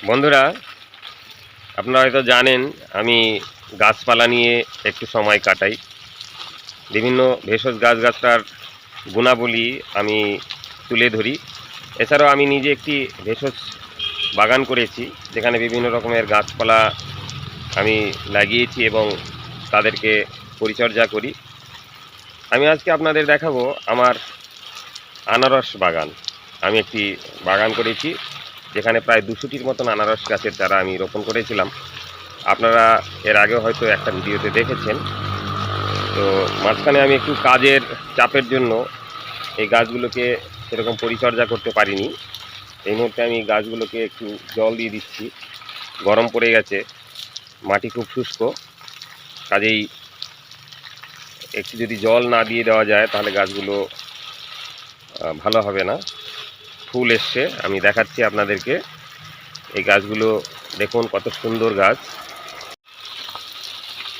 বন্ধুরা, আপনারা হয়তো জানেন আমি গাছপালা নিয়ে একটু সময় কাটাই। বিভিন্ন ভেষজ গাছগাছড়ার গুণাবলী আমি তুলে ধরি। এছাড়াও আমি নিজে একটি ভেষজ বাগান করেছি, যেখানে বিভিন্ন রকমের গাছপালা আমি লাগিয়েছি এবং তাদেরকে পরিচর্যা করি। আমি আজকে আপনাদের দেখাবো আমার আনারস বাগান। আমি একটি বাগান করেছি, যেখানে প্রায় 200টির মতন আনারস গাছের চারা আমি রোপণ করেছিলাম। আপনারা এর আগেও হয়তো একটা ভিডিওতে দেখেছেন। তো মাঝখানে আমি একটু কাজের চাপের জন্য এই গাছগুলোকে সেরকম পরিচর্যা করতে পারিনি। এই মুহূর্তে আমি গাছগুলোকে একটু জল দিয়ে দিচ্ছি। গরম পড়ে গেছে, মাটি খুব শুষ্ক, কাজেই একটু যদি জল না দিয়ে দেওয়া যায় তাহলে গাছগুলো ভালো হবে না। ফুল এসছে, আমি দেখাচ্ছি আপনাদেরকে। এই গাছগুলো দেখুন কত সুন্দর গাছ।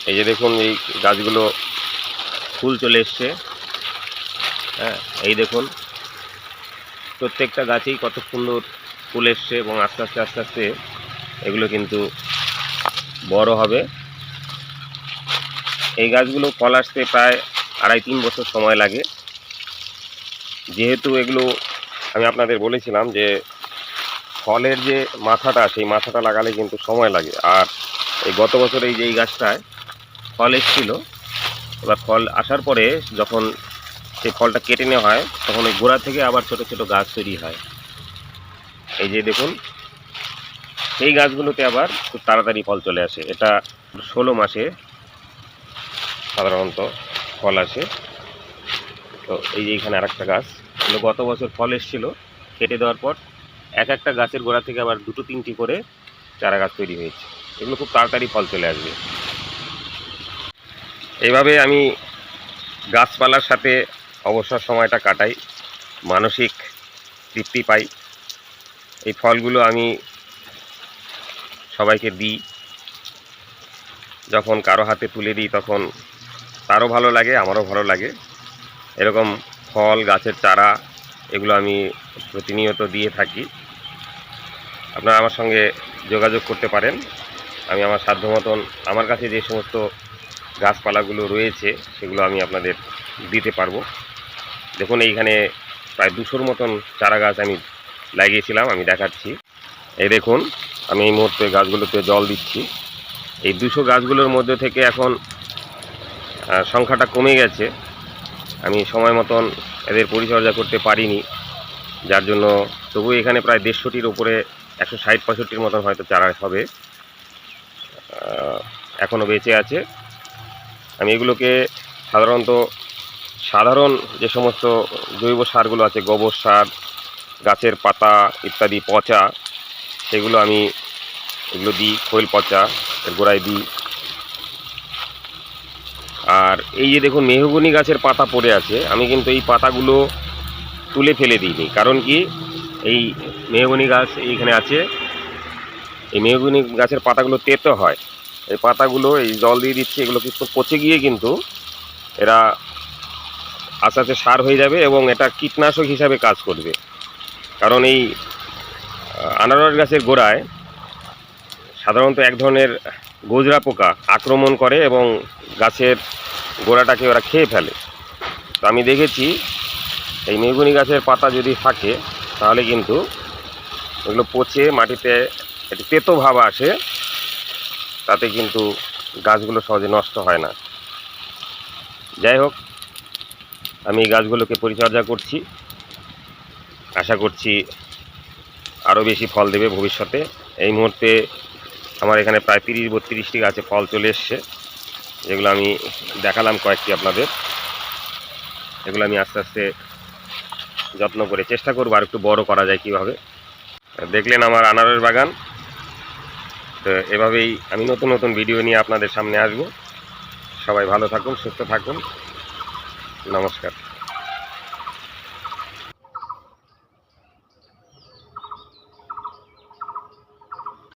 এই যে দেখুন, এই গাছগুলো ফুল চলে এসছে। হ্যাঁ, এই দেখুন প্রত্যেকটা গাছেই কত সুন্দর ফুল এসছে এবং আস্তে আস্তে আস্তে আস্তে এগুলো কিন্তু বড় হবে। এই গাছগুলো ফল আসতে প্রায় 2.5-3 বছর সময় লাগে। যেহেতু এগুলো আমি আপনাদের বলেছিলাম যে ফলের যে মাথাটা, সেই মাথাটা লাগালে কিন্তু সময় লাগে। আর এই গত বছর এই যে এই গাছটায় ফল এসেছিল, এবার ফল আসার পরে যখন সেই ফলটা কেটে নেওয়া হয় তখন ওই গোড়া থেকে আবার ছোট ছোট গাছ তৈরি হয়। এই যে দেখুন, সেই গাছগুলোতে আবার খুব তাড়াতাড়ি ফল চলে আসে। এটা 16 মাসে সাধারণত ফল আসে। তো এই যে এখানে আরেকটা গাছ, এগুলো গত বছর ফল এসেছিল, কেটে দেওয়ার পর এক একটা গাছের গোড়া থেকে আবার 2-3টি করে চারা গাছ তৈরি হয়েছে। এগুলো খুব তাড়াতাড়ি ফল চলে আসবে। এইভাবে আমি গাছপালার সাথে অবসর সময়টা কাটাই, মানসিক তৃপ্তি পাই। এই ফলগুলো আমি সবাইকে দিই। যখন কারো হাতে তুলে দিই তখন তারও ভালো লাগে, আমারও ভালো লাগে। এরকম ফল গাছের চারা এগুলো আমি প্রতিনিয়ত দিয়ে থাকি। আপনারা আমার সঙ্গে যোগাযোগ করতে পারেন। আমি আমার সাধ্য মতন আমার কাছে যে সমস্ত গাছপালাগুলো রয়েছে সেগুলো আমি আপনাদের দিতে পারবো। দেখুন, এইখানে প্রায় 200-র মতন চারা গাছ আমি লাগিয়েছিলাম, আমি দেখাচ্ছি। এই দেখুন, আমি এই মুহূর্তে গাছগুলোতে জল দিচ্ছি। এই 200 গাছগুলোর মধ্যে থেকে এখন সংখ্যাটা কমে গেছে। আমি সময় মতন এদের পরিচর্যা করতে পারিনি, যার জন্য তবু এখানে প্রায় 150টির উপরে 160-65টির মতন হয়তো চারা হবে, এখনও বেঁচে আছে। আমি এগুলোকে সাধারণ যে সমস্ত জৈব সারগুলো আছে, গোবর সার, গাছের পাতা ইত্যাদি পচা, সেগুলো আমি এগুলো দিই। খৈল পচা এর গোড়ায় দিই। আর এই যে দেখুন, মেহগনি গাছের পাতা পড়ে আছে, আমি কিন্তু এই পাতাগুলো তুলে ফেলে দিইনি। কারণ কি, এই মেহগনি গাছ এইখানে আছে, এই মেহগনি গাছের পাতাগুলো তেতো হয়। এই পাতাগুলো এই জল দিয়ে দিচ্ছি, এগুলো কিন্তু পচে গিয়ে কিন্তু এরা আস্তে আস্তে সার হয়ে যাবে এবং এটা কীটনাশক হিসাবে কাজ করবে। কারণ এই আনারস গাছের গোড়ায় সাধারণত এক ধরনের গোজরা পোকা আক্রমণ করে এবং গাছের গোড়াটাকে ওরা খেয়ে ফেলে। তো আমি দেখেছি এই মেহগনি গাছের পাতা যদি থাকে তাহলে কিন্তু এগুলো পচে মাটিতে একটু তেতো ভাব আসে, তাতে কিন্তু গাছগুলো সহজে নষ্ট হয় না। যাই হোক, আমি এই গাছগুলোকে পরিচর্যা করছি, আশা করছি আরও বেশি ফল দেবে ভবিষ্যতে। এই মুহূর্তে আমার এখানে প্রায় 30-32টি গাছে ফল চলে এসছে, যেগুলো আমি দেখালাম কয়েকটি আপনাদের। এগুলো আমি আস্তে আস্তে যত্ন করে চেষ্টা করবো আর একটু বড় করা যায় কীভাবে। দেখলেন আমার আনারস বাগান। তো এভাবেই আমি নতুন নতুন ভিডিও নিয়ে আপনাদের সামনে আসব। সবাই ভালো থাকুন, সুস্থ থাকুন। নমস্কার।